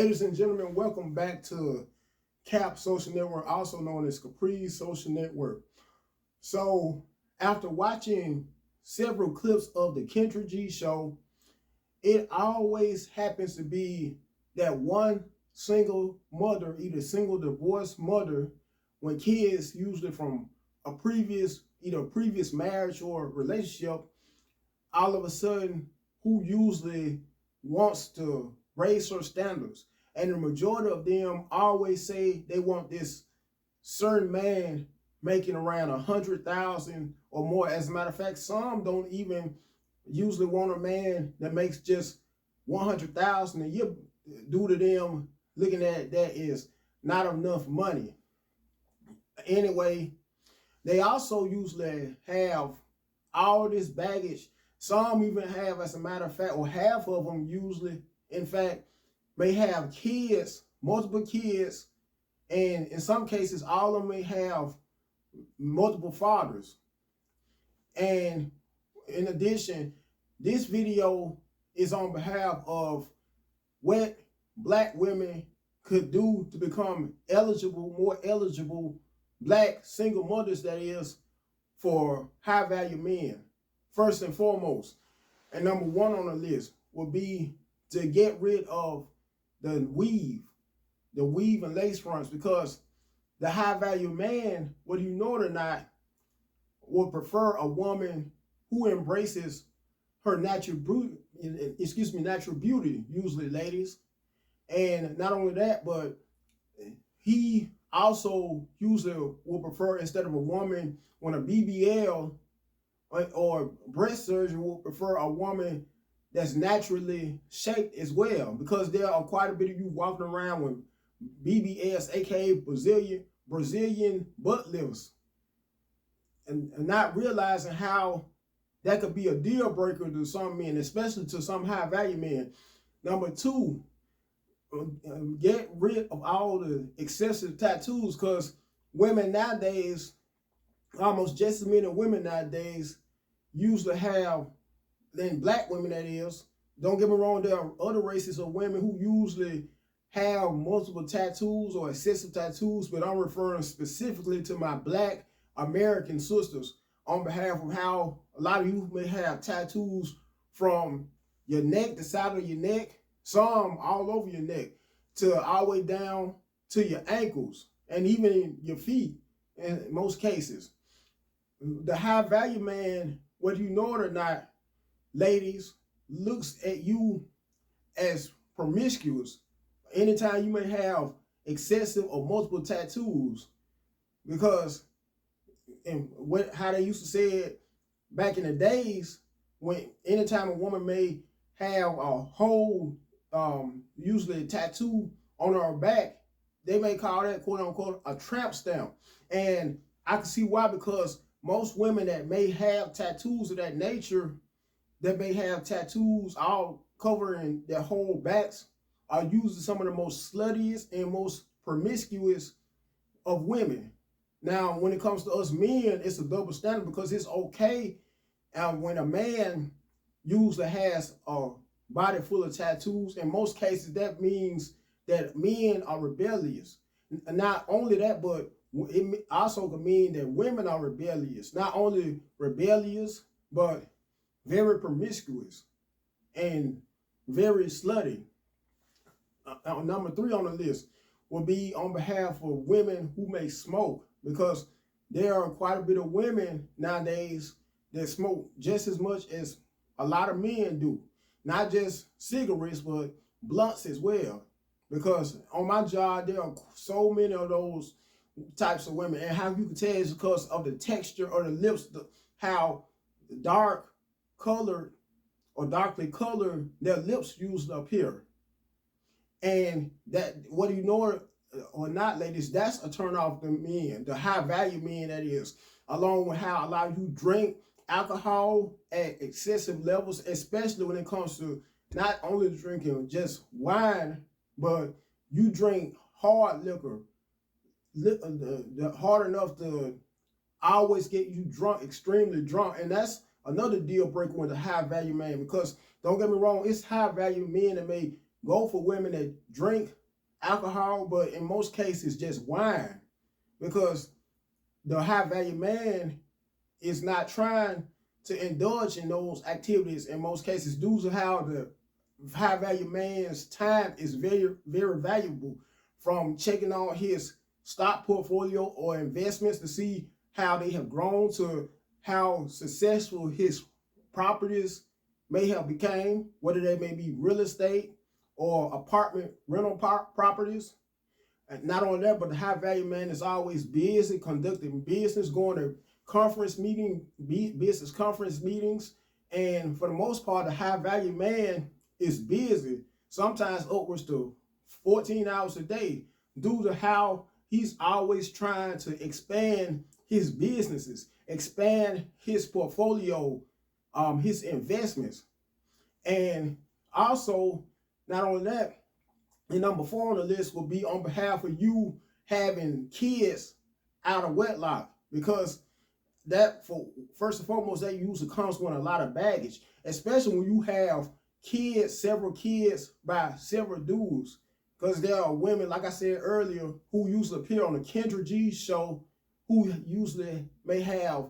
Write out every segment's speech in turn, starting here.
Ladies and gentlemen, welcome back to CAP Social Network, also known as Capri Social Network. So, after watching several clips of the Kendra G show, it always happens to be that one single mother, either single divorced mother, when kids usually from either a previous marriage or relationship, all of a sudden, who usually wants to raise her standards. And the majority of them always say they want this certain man making around 100,000 or more. As a matter of fact, some don't even usually want a man that makes just 100,000 a year, due to them looking at that is not enough money. Anyway, they also usually have all this baggage. Some even have, as a matter of fact, or half of them usually, in fact, may have kids, multiple kids, and in some cases, all of them may have multiple fathers. And in addition, this video is on behalf of what Black women could do to become eligible, more eligible Black single mothers, that is, for high value men. First and foremost, and number one on the list would be to get rid of the weave and lace fronts, because the high value man, whether you know it or not, would prefer a woman who embraces her natural beauty, usually ladies. And not only that, but he also usually will prefer, instead of a woman when a BBL or breast surgery, will prefer a woman that's naturally shaped as well, because there are quite a bit of you walking around with BBS, aka Brazilian butt lifts, and not realizing how that could be a deal breaker to some men, especially to some high value men. Number two, get rid of all the excessive tattoos, because women nowadays, almost just as many women nowadays, usually have, than Black women, that is. Don't get me wrong, there are other races of women who usually have multiple tattoos or excessive tattoos, but I'm referring specifically to my Black American sisters, on behalf of how a lot of you may have tattoos from your neck, the side of your neck, some all over your neck, to all the way down to your ankles, and even your feet in most cases. The high value man, whether you know it or not, ladies, looks at you as promiscuous anytime you may have excessive or multiple tattoos, because how they used to say it back in the days, when anytime a woman may have a whole usually a tattoo on her back, they may call that, quote unquote, a tramp stamp. And I can see why, because most women that may have tattoos of that nature, that may have tattoos all covering their whole backs, are usually some of the most sluttiest and most promiscuous of women. Now, when it comes to us men, it's a double standard, because it's okay when a man usually has a body full of tattoos. In most cases, that means that men are rebellious. Not only that, but it also can mean that women are rebellious. Not only rebellious, but very promiscuous and very slutty. Number three on the list will be on behalf of women who may smoke, because there are quite a bit of women nowadays that smoke just as much as a lot of men do. Not just cigarettes, but blunts as well. Because on my job, there are so many of those types of women. And how you can tell is because of the texture of the lips, how dark colored or darkly colored their lips usually appear. And that, whether you know it or not, ladies, that's a turn off to men, the high value men, that is. Along with how a lot of you drink alcohol at excessive levels, especially when it comes to not only drinking just wine, but you drink hard liquor, hard enough to always get you drunk, extremely drunk. And that's another deal breaker with a high value man, because don't get me wrong, it's high value men that may go for women that drink alcohol, but in most cases just wine, because the high value man is not trying to indulge in those activities in most cases, due to how the high value man's time is very, very valuable, from checking on his stock portfolio or investments to see how they have grown, to how successful his properties may have became, whether they may be real estate or apartment rental properties. And not only that, but the high value man is always busy conducting business, going to business conference meetings. And for the most part, the high value man is busy, sometimes upwards to 14 hours a day, due to how he's always trying to expand his businesses, expand his portfolio, his investments. And also, not only that, and number 4 on the list will be on behalf of you having kids out of wedlock, because that, for first and foremost, that usually comes with a lot of baggage, especially when you have kids, several kids by several dudes. Because there are women, like I said earlier, who usually appear on the Kendra G show, who usually may have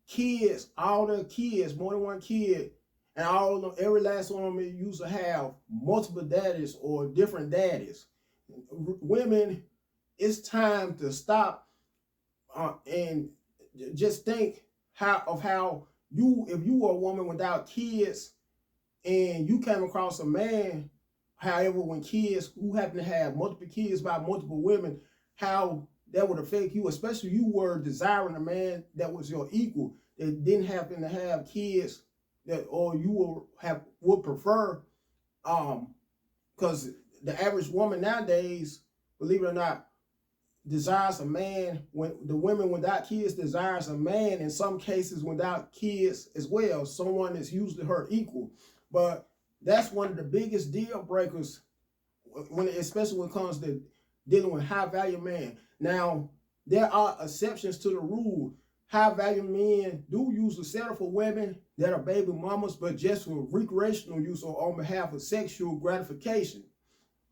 kids, all their kids, more than one kid, and all of them, every last one of them usually have multiple daddies or different daddies. Women, it's time to stop and just think how you, if you were a woman without kids and you came across a man, however, when kids who happen to have multiple kids by multiple women, how that would affect you, especially if you were desiring a man that was your equal, that didn't happen to have kids, that, or you would prefer, because the average woman nowadays, believe it or not, desires a man, when the women without kids desires a man in some cases without kids as well, someone that's usually her equal. But that's one of the biggest deal breakers, especially when it comes to dealing with high value man. Now, there are exceptions to the rule. High value men do usually settle for women that are baby mamas, but just for recreational use or on behalf of sexual gratification.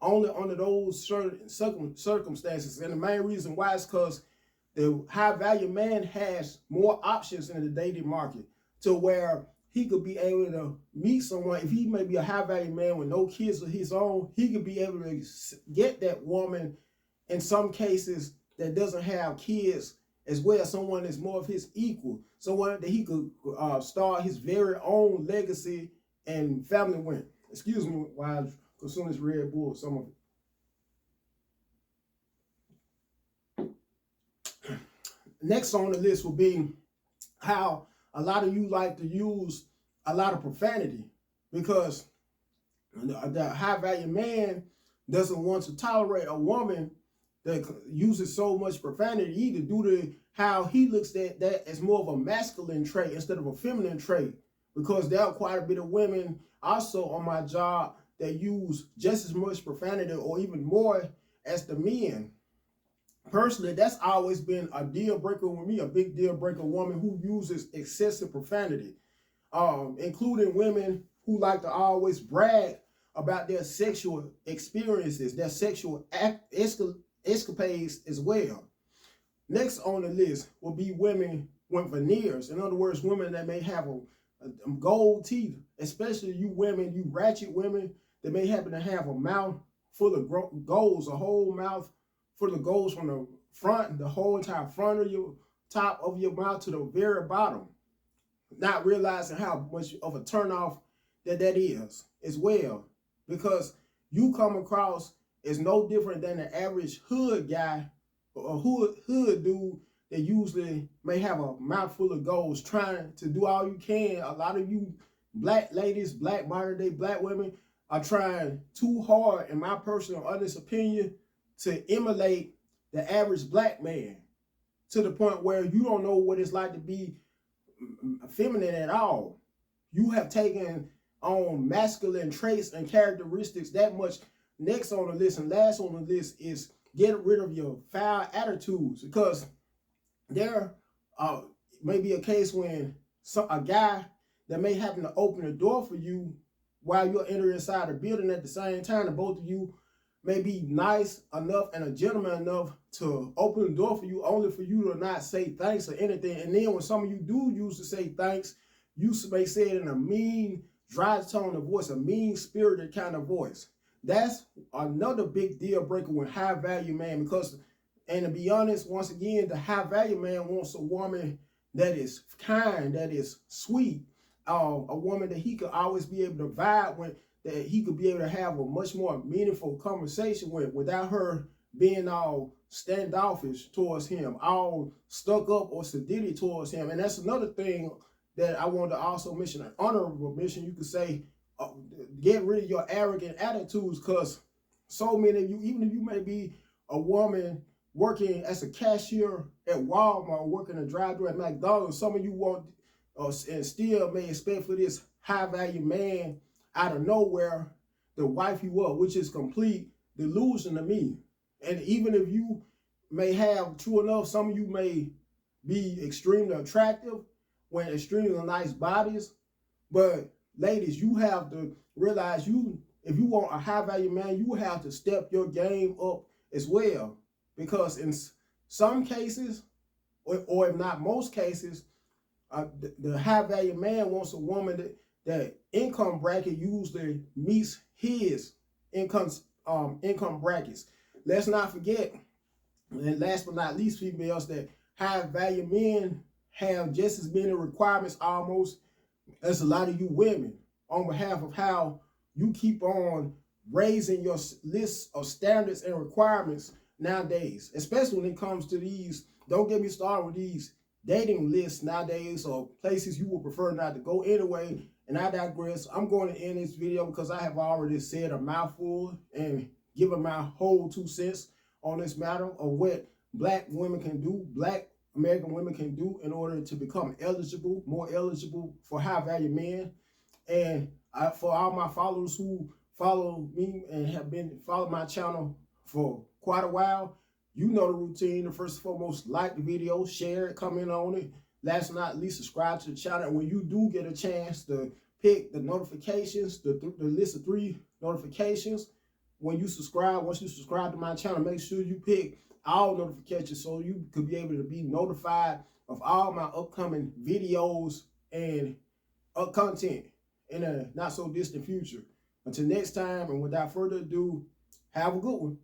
Only under those certain circumstances. And the main reason why is because the high value man has more options in the dating market, to where he could be able to meet someone. If he may be a high value man with no kids of his own, he could be able to get that woman in some cases that doesn't have kids as well, someone that's more of his equal, someone that he could start his very own legacy and family with. Excuse me while I consume this Red Bull, some of it. Next on the list will be how a lot of you like to use a lot of profanity, because the high value man doesn't want to tolerate a woman that uses so much profanity, either due to how he looks at that as more of a masculine trait instead of a feminine trait. Because there are quite a bit of women also on my job that use just as much profanity or even more as the men. Personally, that's always been a deal breaker with me, a big deal breaker woman who uses excessive profanity, including women who like to always brag about their sexual experiences, their sexual escapades as well. Next on the list will be women with veneers. In other words, women that may have a gold teeth, especially you women, you ratchet women that may happen to have a mouth full of golds, a whole mouth full of golds from the front, the whole entire front of your top of your mouth to the very bottom, not realizing how much of a turnoff that is as well, because you come across as no different than the average hood guy or hood dude that usually may have a mouthful of goals, trying to do all you can. A lot of you black ladies, black modern day black women are trying too hard, in my personal honest opinion, to emulate the average black man, to the point where you don't know what it's like to be feminine at all. You have taken on masculine traits and characteristics that much. Next on the list and last on the list is get rid of your foul attitudes, because there may be a case when a guy that may happen to open the door for you while you're entering inside the building at the same time, and both of you may be nice enough and a gentleman enough to open the door for you, only for you to not say thanks or anything. And then when some of you do use to say thanks, you may say it in a mean, dry tone of voice, a mean-spirited kind of voice. That's another big deal breaker with high value man, because, and to be honest, once again, the high value man wants a woman that is kind, that is sweet, a woman that he could always be able to vibe with, that he could be able to have a much more meaningful conversation with, without her being all standoffish towards him, all stuck up or sedity towards him. And that's another thing that I wanted to also mention, an honorable mention, you could say, get rid of your arrogant attitudes, because so many of you, even if you may be a woman working as a cashier at Walmart, working a drive-thru at McDonald's, some of you want and still may expect for this high-value man out of nowhere to wife you up, which is complete delusion to me. And even if you may have, true enough, some of you may be extremely attractive, with extremely nice bodies, but ladies, you have to realize, if you want a high-value man, you have to step your game up as well, because in some cases, or if not most cases, the high-value man wants a woman that income bracket usually meets his income brackets. Let's not forget, and last but not least, females, that high-value men have just as many requirements almost as a lot of you women, on behalf of how you keep on raising your list of standards and requirements nowadays, especially when it comes to these, don't get me started with these dating lists nowadays, or places you would prefer not to go anyway. And I digress. I'm going to end this video because I have already said a mouthful and given my whole 2 cents on this matter of what black women can do, black American women can do in order to become eligible, more eligible for high-value men. And for all my followers who follow me and have been following my channel for quite a while, you know the routine. The first and foremost, like the video, share it, comment on it. Last but not least, subscribe to the channel. And when you do get a chance to pick the notifications, the list of 3 notifications, when you subscribe, once you subscribe to my channel, make sure you pick all notifications so you could be able to be notified of all my upcoming videos and content in a not so distant future. Until next time, and without further ado, have a good one.